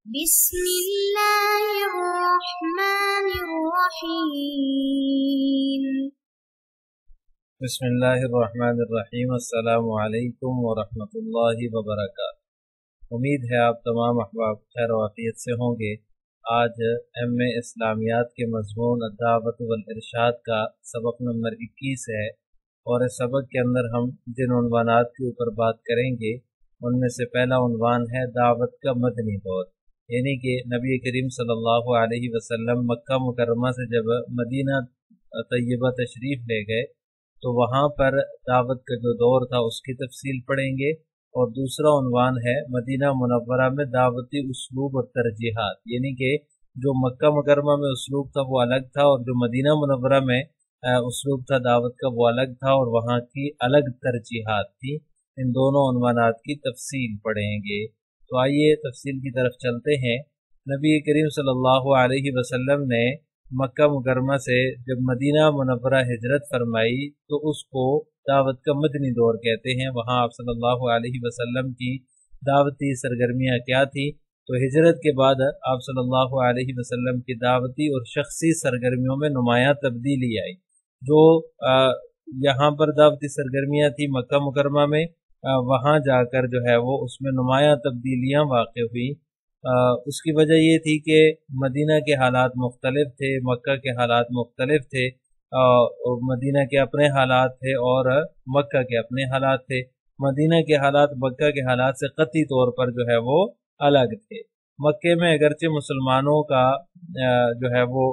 بسم اللہ الرحمن الرحیم بسم اللہ الرحمن الرحیم۔ السلام علیکم ورحمۃ اللہ وبرکاتہ۔ امید ہے آپ تمام احباب خیر و عافیت سے ہوں گے۔ آج ایم اے اسلامیات کے مضمون الدعوۃ والارشاد کا سبق نمبر 21 ہے، اور اس سبق کے اندر ہم جن عنوانات کے اوپر بات کریں گے ان میں سے پہلا عنوان ہے دعوت کا مدنی دور، یعنی کہ نبی کریم صلی اللہ علیہ وسلم مکہ مکرمہ سے جب مدینہ طیبہ تشریف لے گئے تو وہاں پر دعوت کا جو دور تھا اس کی تفصیل پڑھیں گے، اور دوسرا عنوان ہے مدینہ منورہ میں دعوتی اسلوب اور ترجیحات، یعنی کہ جو مکہ مکرمہ میں اسلوب تھا وہ الگ تھا، اور جو مدینہ منورہ میں اسلوب تھا دعوت کا وہ الگ تھا، اور وہاں کی الگ ترجیحات تھی۔ ان دونوں عنوانات کی تفصیل پڑھیں گے۔ تو آئیے تفصیل کی طرف چلتے ہیں۔ نبی کریم صلی اللہ علیہ وسلم نے مکہ مکرمہ سے جب مدینہ منورہ ہجرت فرمائی تو اس کو دعوت کا مدنی دور کہتے ہیں۔ وہاں آپ صلی اللہ علیہ وسلم کی دعوتی سرگرمیاں کیا تھی؟ تو ہجرت کے بعد آپ صلی اللہ علیہ وسلم کی دعوتی اور شخصی سرگرمیوں میں نمایاں تبدیلی آئی۔ جو یہاں پر دعوتی سرگرمیاں تھی مکہ مکرمہ میں، وہاں جا کر جو ہے وہ اس میں نمایاں تبدیلیاں واقع ہوئی۔ اس کی وجہ یہ تھی کہ مدینہ کے حالات مختلف تھے، مکہ کے حالات مختلف تھے، اور مدینہ کے اپنے حالات تھے اور مکہ کے اپنے حالات تھے۔ مدینہ کے حالات مکہ کے حالات سے قطعی طور پر جو ہے وہ الگ تھے۔ مکے میں اگرچہ مسلمانوں کا جو ہے وہ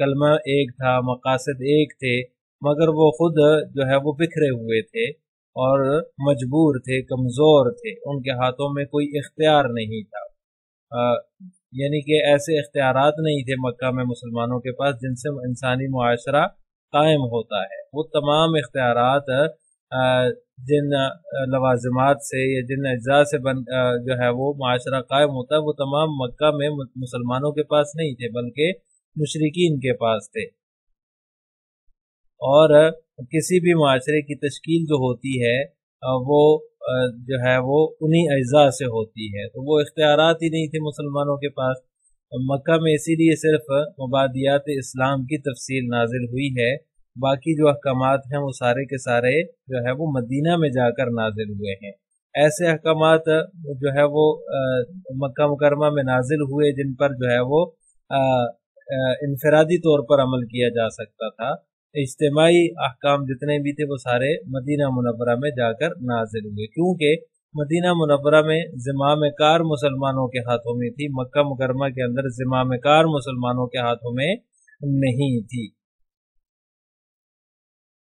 کلمہ ایک تھا، مقاصد ایک تھے، مگر وہ خود جو ہے وہ بکھرے ہوئے تھے اور مجبور تھے، کمزور تھے، ان کے ہاتھوں میں کوئی اختیار نہیں تھا، یعنی کہ ایسے اختیارات نہیں تھے مکہ میں مسلمانوں کے پاس جن سے انسانی معاشرہ قائم ہوتا ہے۔ وہ تمام اختیارات جن لوازمات سے یا جن اجزاء سے جو ہے وہ معاشرہ قائم ہوتا ہے وہ تمام مکہ میں مسلمانوں کے پاس نہیں تھے بلکہ مشرکین کے پاس تھے۔ اور کسی بھی معاشرے کی تشکیل جو ہوتی ہے وہ جو ہے وہ انہی اجزاء سے ہوتی ہے، تو وہ اختیارات ہی نہیں تھے مسلمانوں کے پاس۔ مکہ میں اسی لیے صرف مبادیات اسلام کی تفصیل نازل ہوئی ہے، باقی جو احکامات ہیں وہ سارے کے سارے جو ہے وہ مدینہ میں جا کر نازل ہوئے ہیں۔ ایسے احکامات جو ہے وہ مکہ مکرمہ میں نازل ہوئے جن پر جو ہے وہ انفرادی طور پر عمل کیا جا سکتا تھا۔ اجتماعی احکام جتنے بھی تھے وہ سارے مدینہ منورہ میں جا کر نازل ہوئے، کیونکہ مدینہ منورہ میں زمام کار مسلمانوں کے ہاتھوں میں تھی، مکہ مکرمہ کے اندر زمام کار مسلمانوں کے ہاتھوں میں نہیں تھی،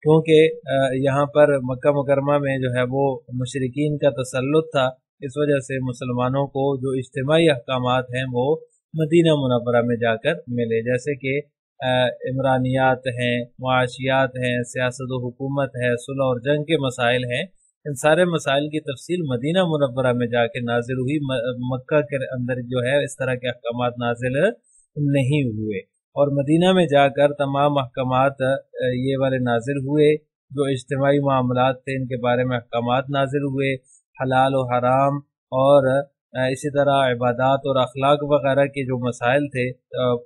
کیونکہ یہاں پر مکہ مکرمہ میں جو ہے وہ مشرکین کا تسلط تھا۔ اس وجہ سے مسلمانوں کو جو اجتماعی احکامات ہیں وہ مدینہ منورہ میں جا کر ملے، جیسے کہ عمرانیات ہیں، معاشیات ہیں، سیاست و حکومت ہے، صلح اور جنگ کے مسائل ہیں۔ ان سارے مسائل کی تفصیل مدینہ منورہ میں جا کے نازل ہوئی، مکہ کے اندر جو ہے اس طرح کے احکامات نازل نہیں ہوئے، اور مدینہ میں جا کر تمام احکامات یہ والے نازل ہوئے۔ جو اجتماعی معاملات تھے ان کے بارے میں احکامات نازل ہوئے، حلال و حرام اور اسی طرح عبادات اور اخلاق وغیرہ کے جو مسائل تھے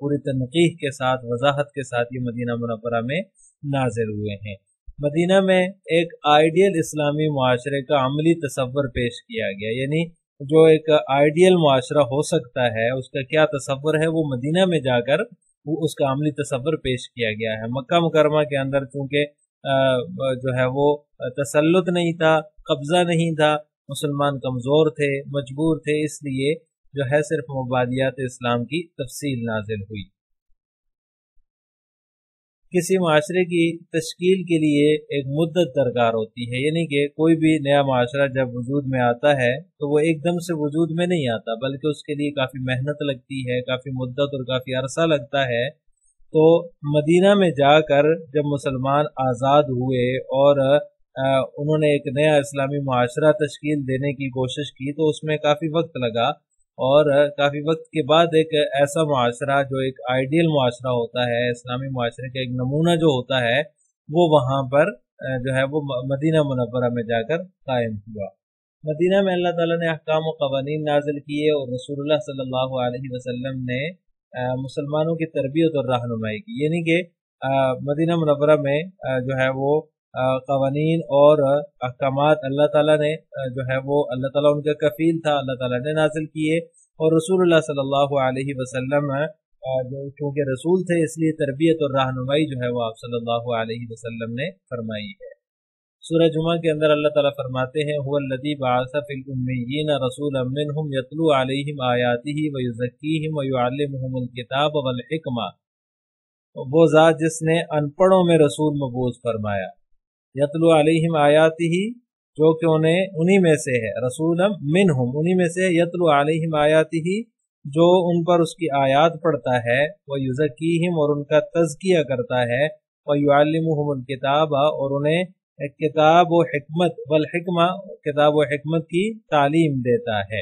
پوری تنقیح کے ساتھ، وضاحت کے ساتھ یہ مدینہ منورہ میں نازل ہوئے ہیں۔ مدینہ میں ایک آئیڈیل اسلامی معاشرے کا عملی تصور پیش کیا گیا، یعنی جو ایک آئیڈیل معاشرہ ہو سکتا ہے اس کا کیا تصور ہے، وہ مدینہ میں جا کر وہ اس کا عملی تصور پیش کیا گیا ہے۔ مکہ مکرمہ کے اندر چونکہ جو ہے وہ تسلط نہیں تھا، قبضہ نہیں تھا، مسلمان کمزور تھے، مجبور تھے، اس لیے جو ہے صرف مبادیات اسلام کی تفصیل نازل ہوئی۔ کسی معاشرے کی تشکیل کے لیے ایک مدت درکار ہوتی ہے، یعنی کہ کوئی بھی نیا معاشرہ جب وجود میں آتا ہے تو وہ ایک دم سے وجود میں نہیں آتا، بلکہ اس کے لیے کافی محنت لگتی ہے، کافی مدت اور کافی عرصہ لگتا ہے۔ تو مدینہ میں جا کر جب مسلمان آزاد ہوئے اور انہوں نے ایک نیا اسلامی معاشرہ تشکیل دینے کی کوشش کی تو اس میں کافی وقت لگا، اور کافی وقت کے بعد ایک ایسا معاشرہ جو ایک آئیڈیل معاشرہ ہوتا ہے، اسلامی معاشرے کا ایک نمونہ جو ہوتا ہے وہ وہاں پر جو ہے وہ مدینہ منورہ میں جا کر قائم ہوا۔ مدینہ میں اللہ تعالیٰ نے احکام و قوانین نازل کیے اور رسول اللہ صلی اللہ علیہ وسلم نے مسلمانوں کی تربیت اور رہنمائی کی، یعنی کہ مدینہ منورہ میں جو ہے وہ قوانین اور احکامات اللہ تعالیٰ نے جو ہے وہ اللہ تعالیٰ ان کا کفیل تھا، اللہ تعالیٰ نے نازل کیے، اور رسول اللہ صلی اللہ علیہ وسلم جو چونکہ رسول تھے اس لیے تربیت اور رہنمائی جو ہے وہ آپ صلی اللہ علیہ وسلم نے فرمائی ہے۔ سورہ جمعہ کے اندر اللہ تعالیٰ فرماتے ہیں هو الذی بعث فی الامیین رسولا منہم یتلو علیہم آیاتہ ویزکیہم ویعلمہم الکتاب والحکمہ، وہ ذات جس نے ان پڑھوں میں رسول مبعوث فرمایا، یتلو علیہم آیاتہ جو کہ انہی میں سے ہے، رسولا منہم انہی میں سے، یتلو علیہم آیاتہ جو ان پر اس کی آیات پڑھتا ہے، ویزکیہم اور ان کا تزکیہ کرتا ہے، ویعلمہم الکتاب اور انہیں کتاب و حکمت، والحکمہ کتاب و حکمت کی تعلیم دیتا ہے۔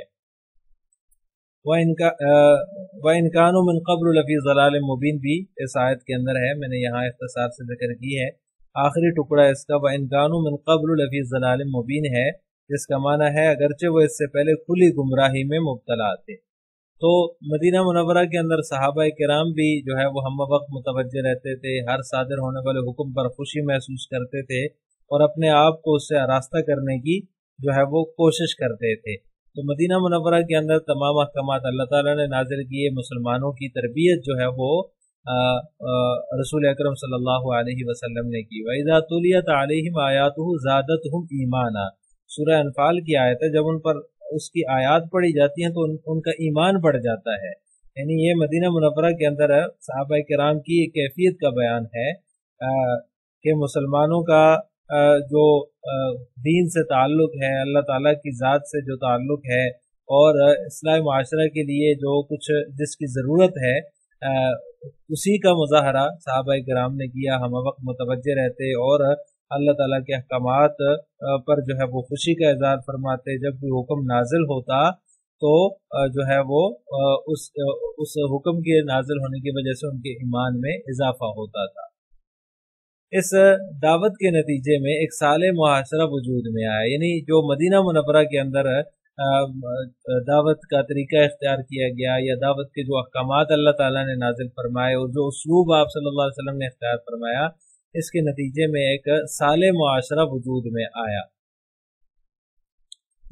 وَإِنْ كَانُوا مِنْ قَبْلُ لَفِي ضَلَالٍ مُبِينٍ بھی اس آیت کے اندر ہے، میں نے یہاں اختصار سے ذکر کی ہے، آخری ٹکڑا اس کا وَإِنْ كَانُوا مِنْ قَبْلُ لَفِي ضَلَالٍ مُبِينٍ ہے، جس کا معنی ہے اگرچہ وہ اس سے پہلے کھلی گمراہی میں مبتلا تھے۔ تو مدینہ منورہ کے اندر صحابہ کرام بھی جو ہے وہ ہم وقت متوجہ رہتے تھے، ہر صادر ہونے والے حکم پر خوشی محسوس کرتے تھے اور اپنے آپ کو اس سے آراستہ کرنے کی جو ہے وہ کوشش کرتے تھے۔ تو مدینہ منورہ کے اندر تمام احکامات اللہ تعالیٰ نے نازل کیے، مسلمانوں کی تربیت جو ہے وہ رسول اکرم صلی اللہ علیہ وسلم نے کی۔ وَإِذَا تُلِيَتْ عَلَيْهِمْ آيَاتُهُ زَادَتْهُمْ ایمانا، سورہ انفال کی آیت ہے، جب ان پر اس کی آیات پڑھی جاتی ہیں تو ان کا ایمان بڑھ جاتا ہے۔ یعنی یہ مدینہ منورہ کے اندر صحابہ کرام کی کیفیت کا بیان ہے کہ مسلمانوں کا جو دین سے تعلق ہے، اللہ تعالیٰ کی ذات سے جو تعلق ہے، اور اصلاح معاشرہ کے لیے جو کچھ جس کی ضرورت ہے اسی کا مظاہرہ صحابہ کرام نے کیا، ہم وقت متوجہ رہتے اور اللہ تعالیٰ کے احکامات پر جو ہے وہ خوشی کا اظہار فرماتے۔ جب کوئی حکم نازل ہوتا تو جو ہے وہ اس حکم کے نازل ہونے کی وجہ سے ان کے ایمان میں اضافہ ہوتا تھا۔ اس دعوت کے نتیجے میں ایک صالح معاشرہ وجود میں آیا، یعنی جو مدینہ منورہ کے اندر دعوت کا طریقہ اختیار کیا گیا، یا دعوت کے جو احکامات اللہ تعالیٰ نے نازل فرمائے اور جو اسلوب آپ صلی اللہ علیہ وسلم نے اختیار فرمایا، اس کے نتیجے میں ایک صالح معاشرہ وجود میں آیا،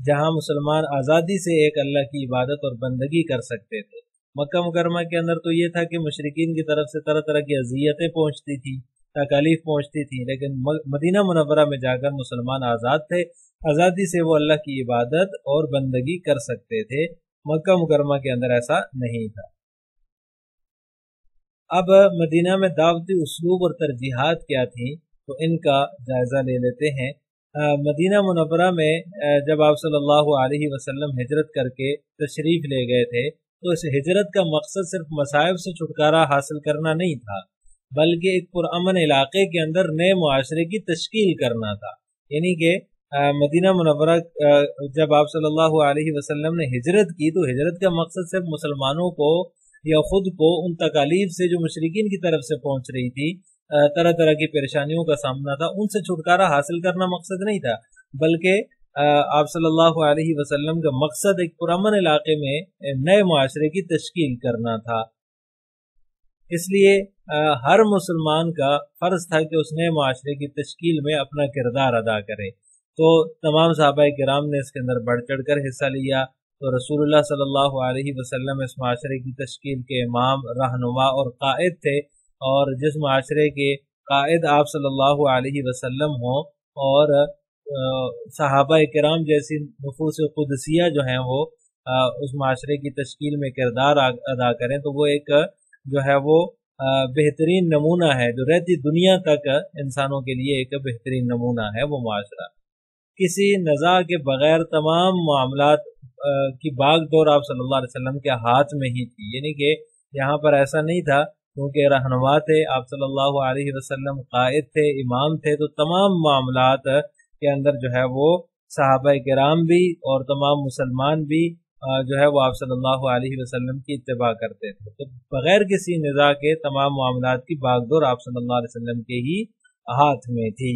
جہاں مسلمان آزادی سے ایک اللہ کی عبادت اور بندگی کر سکتے تھے۔ مکہ مکرمہ کے اندر تو یہ تھا کہ مشرکین کی طرف سے طرح طرح کی اذیتیں پہنچتی تھی، تکالیف پہنچتی تھی، لیکن مدینہ منورہ میں جا کر مسلمان آزاد تھے، آزادی سے وہ اللہ کی عبادت اور بندگی کر سکتے تھے۔ مکہ مکرمہ کے اندر ایسا نہیں تھا۔ اب مدینہ میں دعوتی اسلوب اور ترجیحات کیا تھیں تو ان کا جائزہ لے لیتے ہیں۔ مدینہ منورہ میں جب آپ صلی اللہ علیہ وسلم ہجرت کر کے تشریف لے گئے تھے تو اس ہجرت کا مقصد صرف مصائب سے چھٹکارا حاصل کرنا نہیں تھا، بلکہ ایک پرامن علاقے کے اندر نئے معاشرے کی تشکیل کرنا تھا۔ یعنی کہ مدینہ منورہ جب آپ صلی اللہ علیہ وسلم نے ہجرت کی تو ہجرت کا مقصد صرف مسلمانوں کو یا خود کو ان تکالیف سے جو مشرکین کی طرف سے پہنچ رہی تھی، طرح طرح کی پریشانیوں کا سامنا تھا، ان سے چھٹکارا حاصل کرنا مقصد نہیں تھا، بلکہ آپ صلی اللہ علیہ وسلم کا مقصد ایک پرامن علاقے میں نئے معاشرے کی تشکیل کرنا تھا۔ اس لیے ہر مسلمان کا فرض تھا کہ اس نئے معاشرے کی تشکیل میں اپنا کردار ادا کرے۔ تو تمام صحابہ کرام نے اس کے اندر بڑھ چڑھ کر حصہ لیا۔ تو رسول اللہ صلی اللہ علیہ وسلم اس معاشرے کی تشکیل کے امام، رہنما اور قائد تھے، اور جس معاشرے کے قائد آپ صلی اللہ علیہ وسلم ہوں اور صحابہ کرام جیسی نفوس قدسیہ جو ہیں وہ اس معاشرے کی تشکیل میں کردار ادا کریں، تو وہ ایک جو ہے وہ بہترین نمونہ ہے، جو رہتی دنیا تک انسانوں کے لیے ایک بہترین نمونہ ہے وہ معاشرہ۔ کسی نزاع کے بغیر تمام معاملات کی باغ دور آپ صلی اللہ علیہ وسلم کے ہاتھ میں ہی تھی، یعنی کہ یہاں پر ایسا نہیں تھا کیونکہ رہنما تھے آپ صلی اللہ علیہ وسلم، قائد تھے، امام تھے، تو تمام معاملات کے اندر جو ہے وہ صحابہ کرام بھی اور تمام مسلمان بھی جو ہے وہ آپ صلی اللہ علیہ وسلم کی اتباع کرتے تھے۔ تو بغیر کسی نزاع کے تمام معاملات کی باغ دور آپ صلی اللہ علیہ وسلم کے ہی ہاتھ میں تھی۔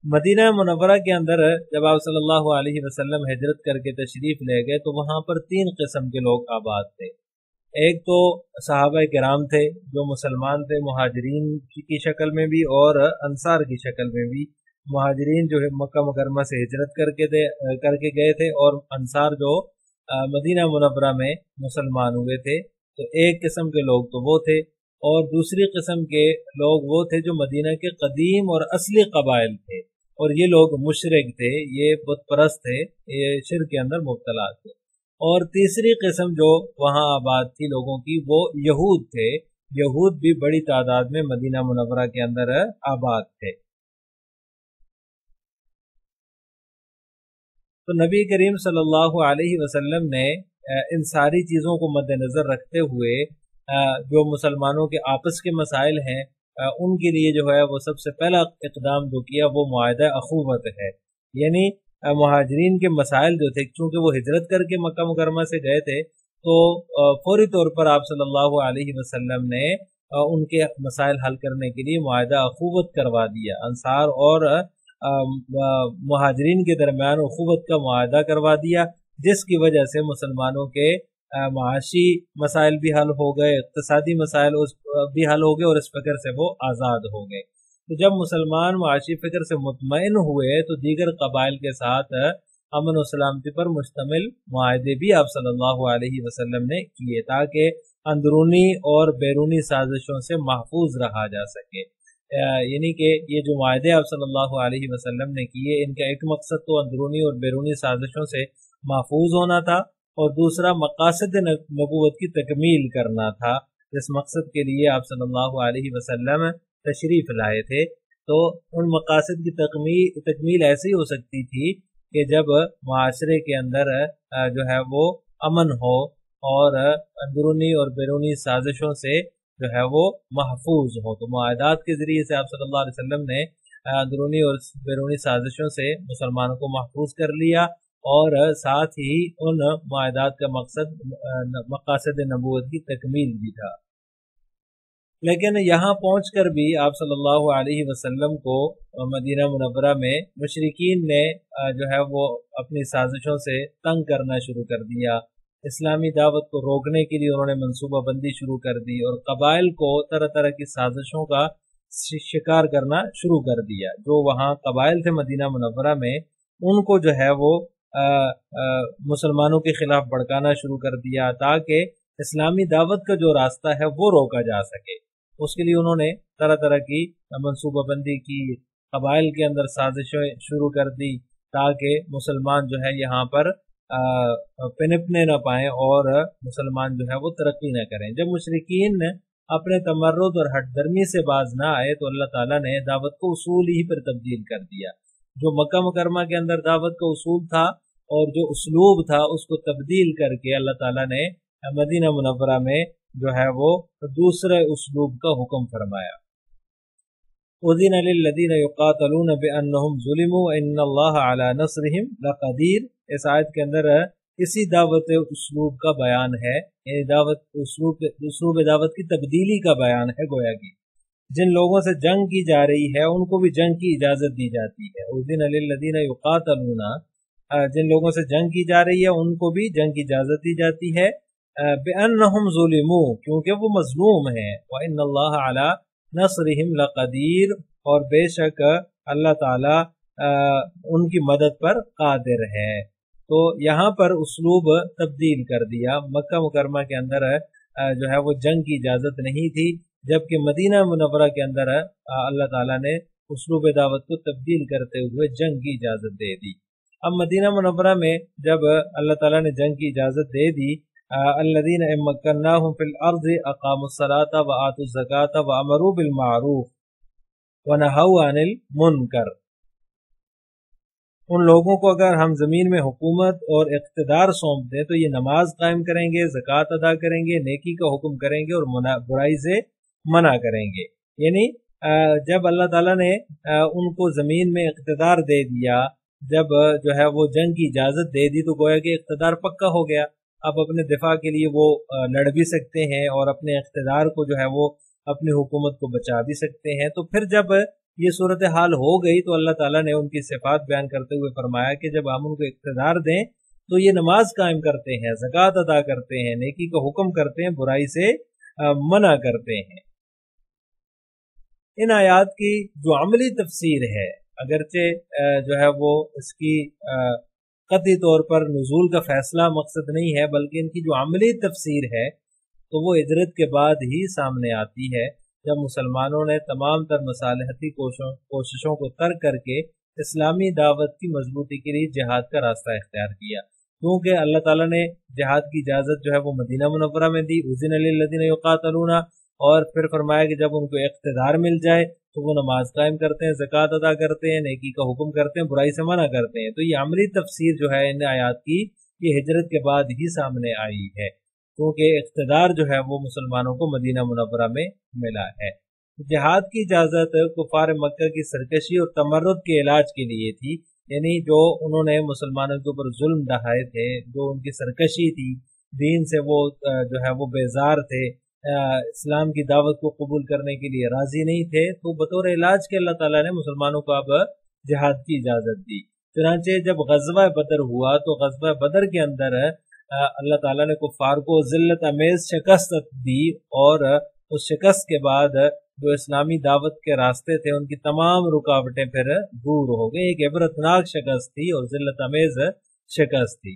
مدینہ منورہ کے اندر جب آپ صلی اللہ علیہ وسلم ہجرت کر کے تشریف لے گئے تو وہاں پر 3 قسم کے لوگ آباد تھے۔ ایک تو صحابہ کرام تھے جو مسلمان تھے، مہاجرین کی شکل میں بھی اور انصار کی شکل میں بھی۔ مہاجرین جو ہے مکہ مکرمہ سے ہجرت کر کے گئے تھے، اور انصار جو مدینہ منورہ میں مسلمان ہوئے تھے۔ تو ایک قسم کے لوگ تو وہ تھے، اور دوسری قسم کے لوگ وہ تھے جو مدینہ کے قدیم اور اصلی قبائل تھے، اور یہ لوگ مشرک تھے، یہ بت پرست تھے، یہ شرک کے اندر مبتلا تھے۔ اور تیسری قسم جو وہاں آباد تھی لوگوں کی وہ یہود تھے۔ یہود بھی بڑی تعداد میں مدینہ منورہ کے اندر آباد تھے۔ تو نبی کریم صلی اللہ علیہ وسلم نے ان ساری چیزوں کو مد نظر رکھتے ہوئے جو مسلمانوں کے آپس کے مسائل ہیں ان کے لیے جو ہے وہ سب سے پہلا اقدام جو کیا وہ معاہدہ اخوت ہے۔ یعنی مہاجرین کے مسائل جو تھے، چونکہ وہ ہجرت کر کے مکہ مکرمہ سے گئے تھے، تو فوری طور پر آپ صلی اللہ علیہ وسلم نے ان کے مسائل حل کرنے کے لیے معاہدہ اخوت کروا دیا۔ انصار اور مہاجرین کے درمیان اخوت کا معاہدہ کروا دیا، جس کی وجہ سے مسلمانوں کے معاشی مسائل بھی حل ہو گئے، اقتصادی مسائل بھی حل ہو گئے، اور اس فکر سے وہ آزاد ہو گئے۔ تو جب مسلمان معاشی فکر سے مطمئن ہوئے تو دیگر قبائل کے ساتھ امن و سلامتی پر مشتمل معاہدے بھی آپ صلی اللہ علیہ وسلم نے کیے، تاکہ اندرونی اور بیرونی سازشوں سے محفوظ رہا جا سکے۔ یعنی کہ یہ جو معاہدے آپ صلی اللہ علیہ وسلم نے کیے، ان کا ایک مقصد تو اندرونی اور بیرونی سازشوں سے محفوظ ہونا تھا، اور دوسرا مقاصد نبوت کی تکمیل کرنا تھا، جس مقصد کے لیے آپ صلی اللہ علیہ وسلم تشریف لائے تھے۔ تو ان مقاصد کی تکمیل ایسی ہو سکتی تھی کہ جب معاشرے کے اندر جو ہے وہ امن ہو اور اندرونی اور بیرونی سازشوں سے جو ہے وہ محفوظ ہو۔ تو معاہدات کے ذریعے سے آپ صلی اللہ علیہ وسلم نے اندرونی اور بیرونی سازشوں سے مسلمانوں کو محفوظ کر لیا، اور ساتھ ہی ان معاہدات کا مقاصد نبوت کی تکمیل بھی تھا۔ لیکن یہاں پہنچ کر بھی آپ صلی اللہ علیہ وسلم کو مدینہ منورہ میں مشرکین نے جو ہے وہ اپنی سازشوں سے تنگ کرنا شروع کر دیا۔ اسلامی دعوت کو روکنے کے لیے انہوں نے منصوبہ بندی شروع کر دی، اور قبائل کو طرح طرح کی سازشوں کا شکار کرنا شروع کر دیا۔ جو وہاں قبائل تھے مدینہ منورہ میں، ان کو جو ہے وہ مسلمانوں کے خلاف بھڑکانا شروع کر دیا، تاکہ اسلامی دعوت کا جو راستہ ہے وہ روکا جا سکے۔ اس کے لیے انہوں نے طرح طرح کی منصوبہ بندی کی، قبائل کے اندر سازشیں شروع کر دی، تاکہ مسلمان جو ہے یہاں پر پنپنے نہ پائیں اور مسلمان جو ہے وہ ترقی نہ کریں۔ جب مشرکین اپنے تمرد اور ہٹ درمی سے باز نہ آئے تو اللہ تعالیٰ نے دعوت کو اصول ہی پر تبدیل کر دیا۔ جو مکہ مکرمہ کے اندر دعوت کا اصول تھا اور جو اسلوب تھا، اس کو تبدیل کر کے اللہ تعالیٰ نے مدینہ منورہ میں جو ہے وہ دوسرے اسلوب کا حکم فرمایا۔ اذن للذین یقاتلون بانہم ظلموا ان اللہ علی نصرہم لقدیر۔ اس آیت کے اندر اسی دعوت اسلوب کا بیان ہے، یعنی اسلوب دعوت کی تبدیلی کا بیان ہے۔ گویا کہ جن لوگوں سے جنگ کی جا رہی ہے ان کو بھی جنگ کی اجازت دی جاتی ہے۔ اذن للذین یقاتلون، جن لوگوں سے جنگ کی جا رہی ہے ان کو بھی جنگ کی اجازت دی جاتی ہے۔ بانہم ظلموا، کیونکہ وہ مظلوم ہیں۔ وان اللہ علی نصرہم لقدیر، اور بے شک اللہ تعالی ان کی مدد پر قادر ہے۔ تو یہاں پر اسلوب تبدیل کر دیا۔ مکہ مکرمہ کے اندر جو ہے وہ جنگ کی اجازت نہیں تھی، جبکہ مدینہ منورہ کے اندر اللہ تعالیٰ نے اسلوب دعوت کو تبدیل کرتے ہوئے جنگ کی اجازت دے دی۔ اب مدینہ منورہ میں جب اللہ تعالیٰ نے جنگ کی اجازت دے دی، الذین مکناہم فی الارض اقاموا الصلاۃ وآتوا الزکاۃ وامروا بالمعروف ونہوا عن المنکر، ان لوگوں کو اگر ہم زمین میں حکومت اور اقتدار سونپ دیں تو یہ نماز قائم کریں گے، زکوٰۃ ادا کریں گے، نیکی کا حکم کریں گے اور برائی سے منع کریں گے۔ یعنی جب اللہ تعالیٰ نے ان کو زمین میں اقتدار دے دیا، جب جو ہے وہ جنگ کی اجازت دے دی، تو گویا کہ اقتدار پکا ہو گیا۔ اب اپنے دفاع کے لیے وہ لڑ بھی سکتے ہیں اور اپنے اقتدار کو جو ہے وہ اپنی حکومت کو بچا بھی سکتے ہیں۔ تو پھر جب یہ صورتحال ہو گئی تو اللہ تعالیٰ نے ان کی صفات بیان کرتے ہوئے فرمایا کہ جب ہم ان کو اقتدار دیں تو یہ نماز قائم کرتے ہیں، زکوٰۃ ادا کرتے ہیں، نیکی کا حکم کرتے ہیں، برائی سے منع کرتے ہیں۔ ان آیات کی جو عملی تفسیر ہے، اگرچہ جو ہے وہ اس کی قطعی طور پر نزول کا فیصلہ مقصد نہیں ہے، بلکہ ان کی جو عملی تفسیر ہے تو وہ ہجرت کے بعد ہی سامنے آتی ہے، جب مسلمانوں نے تمام تر مصالحتی کوششوں کو ترک کر کے اسلامی دعوت کی مضبوطی کے لیے جہاد کا راستہ اختیار کیا۔ کیونکہ اللہ تعالیٰ نے جہاد کی اجازت جو ہے وہ مدینہ منورہ میں دی، اذن للذین یقاتلون، اور پھر فرمایا کہ جب ان کو اقتدار مل جائے تو وہ نماز قائم کرتے ہیں، زکوٰۃ ادا کرتے ہیں، نیکی کا حکم کرتے ہیں، برائی سے منع کرتے ہیں۔ تو یہ عملی تفسیر جو ہے ان آیات کی یہ ہجرت کے بعد ہی سامنے آئی ہے، کیونکہ اقتدار جو ہے وہ مسلمانوں کو مدینہ منورہ میں ملا ہے۔ جہاد کی اجازت کفار مکہ کی سرکشی اور تمرد کے علاج کے لیے تھی، یعنی جو انہوں نے مسلمانوں کے اوپر ظلم ڈھائے تھے، جو ان کی سرکشی تھی، دین سے وہ جو ہے وہ بیزار تھے، اسلام کی دعوت کو قبول کرنے کے لیے راضی نہیں تھے، تو بطور علاج کے اللہ تعالیٰ نے مسلمانوں کو اب جہاد کی اجازت دی۔ چنانچہ جب غزوہ بدر ہوا تو غزوہ بدر کے اندر اللہ تعالیٰ نے کفار کو ذلت امیز شکست دی، اور اس شکست کے بعد جو اسلامی دعوت کے راستے تھے ان کی تمام رکاوٹیں پھر دور ہو گئی۔ ایک عبرتناک شکست تھی اور ذلت امیز شکست تھی۔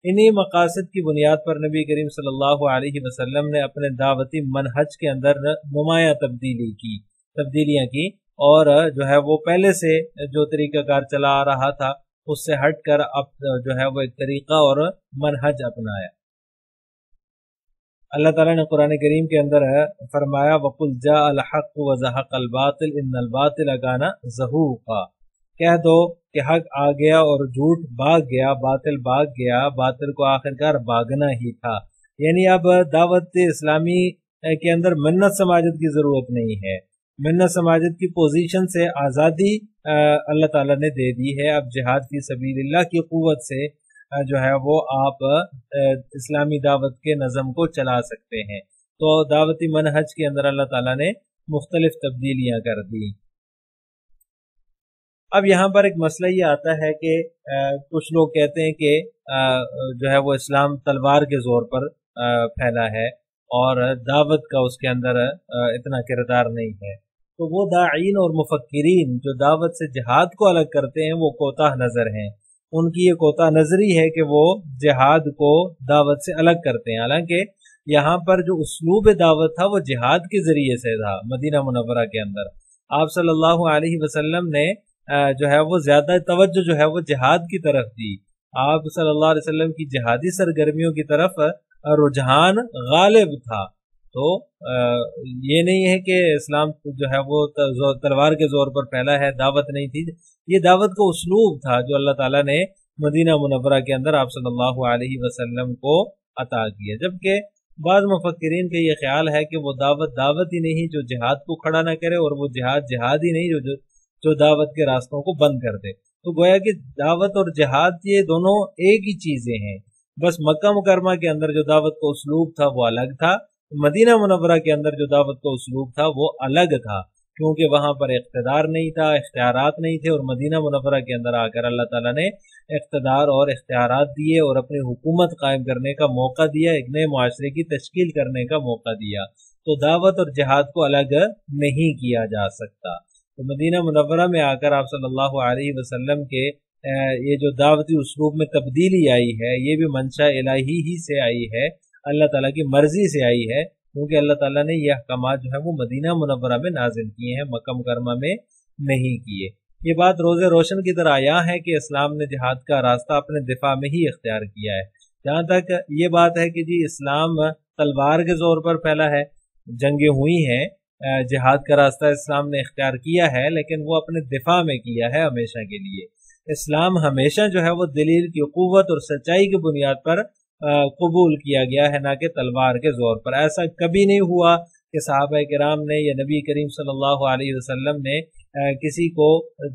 انہی مقاصد کی بنیاد پر نبی کریم صلی اللہ علیہ وسلم نے اپنے دعوتی منہج کے اندر نمایاں تبدیلیاں کی، اور جو ہے وہ پہلے سے جو طریقہ کار چلا آ رہا تھا اس سے ہٹ کر اب جو ہے وہ ایک طریقہ اور منہج اپنایا۔ اللہ تعالیٰ نے قرآن کریم کے اندر فرمایا وَقُلْ جَاءَ الْحَقُّ وَزَهَقَ الْبَاطِلُ إِنَّ الْبَاطِلَ كَانَ زَهُوقًا، کہہ دو کہ حق آ گیا اور جھوٹ بھاگ گیا، باطل بھاگ گیا، باطل کو آخرکار بھاگنا ہی تھا۔ یعنی اب دعوت اسلامی کے اندر منت سماجت کی ضرورت نہیں ہے، منت سماجت کی پوزیشن سے آزادی اللہ تعالیٰ نے دے دی ہے۔ اب جہاد فی سبیل اللہ کی قوت سے جو ہے وہ آپ اسلامی دعوت کے نظم کو چلا سکتے ہیں۔ تو دعوتی منہج کے اندر اللہ تعالیٰ نے مختلف تبدیلیاں کر دی۔ اب یہاں پر ایک مسئلہ یہ آتا ہے کہ کچھ لوگ کہتے ہیں کہ جو ہے وہ اسلام تلوار کے زور پر پھیلا ہے اور دعوت کا اس کے اندر اتنا کردار نہیں ہے، تو وہ داعین اور مفکرین جو دعوت سے جہاد کو الگ کرتے ہیں وہ کوتاہ نظر ہیں۔ ان کی یہ کوتاہ نظری ہے کہ وہ جہاد کو دعوت سے الگ کرتے ہیں، حالانکہ یہاں پر جو اسلوب دعوت تھا وہ جہاد کے ذریعے سے تھا۔ مدینہ منورہ کے اندر آپ صلی اللہ علیہ وسلم نے جو ہے وہ زیادہ توجہ جو ہے وہ جہاد کی طرف دی۔ آپ صلی اللہ علیہ وسلم کی جہادی سرگرمیوں کی طرف رجحان غالب تھا۔ تو یہ نہیں ہے کہ اسلام جو ہے وہ تلوار کے زور پر پھیلا ہے، دعوت نہیں تھی، یہ دعوت کا اسلوب تھا جو اللہ تعالیٰ نے مدینہ منورہ کے اندر آپ صلی اللہ علیہ وسلم کو عطا کیا۔ جبکہ بعض مفکرین کا یہ خیال ہے کہ وہ دعوت ہی نہیں جو جہاد کو کھڑا نہ کرے، اور وہ جہاد ہی نہیں جو دعوت کے راستوں کو بند کر دے۔ تو گویا کہ دعوت اور جہاد یہ دونوں ایک ہی چیزیں ہیں، بس مکہ مکرمہ کے اندر جو دعوت کا اسلوب تھا وہ الگ تھا، مدینہ منورہ کے اندر جو دعوت کا اسلوب تھا وہ الگ تھا، کیونکہ وہاں پر اقتدار نہیں تھا، اختیارات نہیں تھے، اور مدینہ منورہ کے اندر آ کر اللہ تعالیٰ نے اقتدار اور اختیارات دیے اور اپنی حکومت قائم کرنے کا موقع دیا، ایک نئے معاشرے کی تشکیل کرنے کا موقع دیا۔ تو دعوت اور جہاد کو الگ نہیں کیا جا سکتا۔ تو مدینہ منورہ میں آ کر آپ صلی اللہ علیہ وسلم کے یہ جو دعوتی اسلوب میں تبدیلی آئی ہے، یہ بھی منشا الہی ہی سے آئی ہے، اللہ تعالیٰ کی مرضی سے آئی ہے، کیونکہ اللہ تعالیٰ نے یہ احکامات جو ہے وہ مدینہ منورہ میں نازل کیے ہیں، مکہ مکرمہ میں نہیں کیے۔ یہ بات روز روشن کی طرح آیا ہے کہ اسلام نے جہاد کا راستہ اپنے دفاع میں ہی اختیار کیا ہے۔ جہاں تک یہ بات ہے کہ جی اسلام تلوار کے زور پر پھیلا ہے، جنگیں ہوئی ہیں، جہاد کا راستہ اسلام نے اختیار کیا ہے، لیکن وہ اپنے دفاع میں کیا ہے ہمیشہ کے لیے۔ اسلام ہمیشہ جو ہے وہ دلیل کی قوت اور سچائی کی بنیاد پر قبول کیا گیا ہے، نہ کہ تلوار کے زور پر۔ ایسا کبھی نہیں ہوا کہ صحابہ کرام نے یا نبی کریم صلی اللہ علیہ وسلم نے کسی کو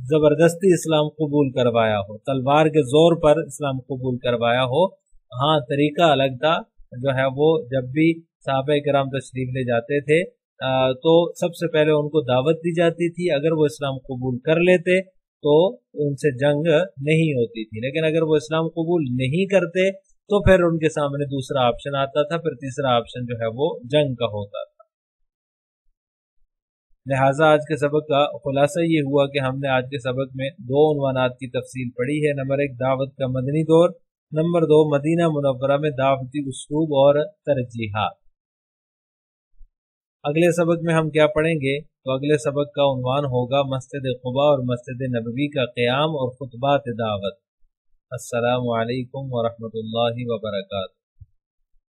زبردستی اسلام قبول کروایا ہو، تلوار کے زور پر اسلام قبول کروایا ہو۔ ہاں طریقہ الگ تھا، جو ہے وہ جب بھی صحابہ کرام تشریف لے جاتے تھے تو سب سے پہلے ان کو دعوت دی جاتی تھی، اگر وہ اسلام قبول کر لیتے تو ان سے جنگ نہیں ہوتی تھی، لیکن اگر وہ اسلام قبول نہیں کرتے تو پھر ان کے سامنے دوسرا آپشن آتا تھا، پھر تیسرا آپشن جو ہے وہ جنگ کا ہوتا تھا۔ لہٰذا آج کے سبق کا خلاصہ یہ ہوا کہ ہم نے آج کے سبق میں 2 عنوانات کی تفصیل پڑھی ہے۔ نمبر 1 دعوت کا مدنی دور، نمبر 2 مدینہ منورہ میں دعوتی اسلوب اور ترجیحات۔ اگلے سبق میں ہم کیا پڑھیں گے؟ تو اگلے سبق کا عنوان ہوگا مسجد قباء اور مسجد نبوی کا قیام اور خطبات دعوت۔ السلام علیکم ورحمۃ اللہ وبرکاتہ۔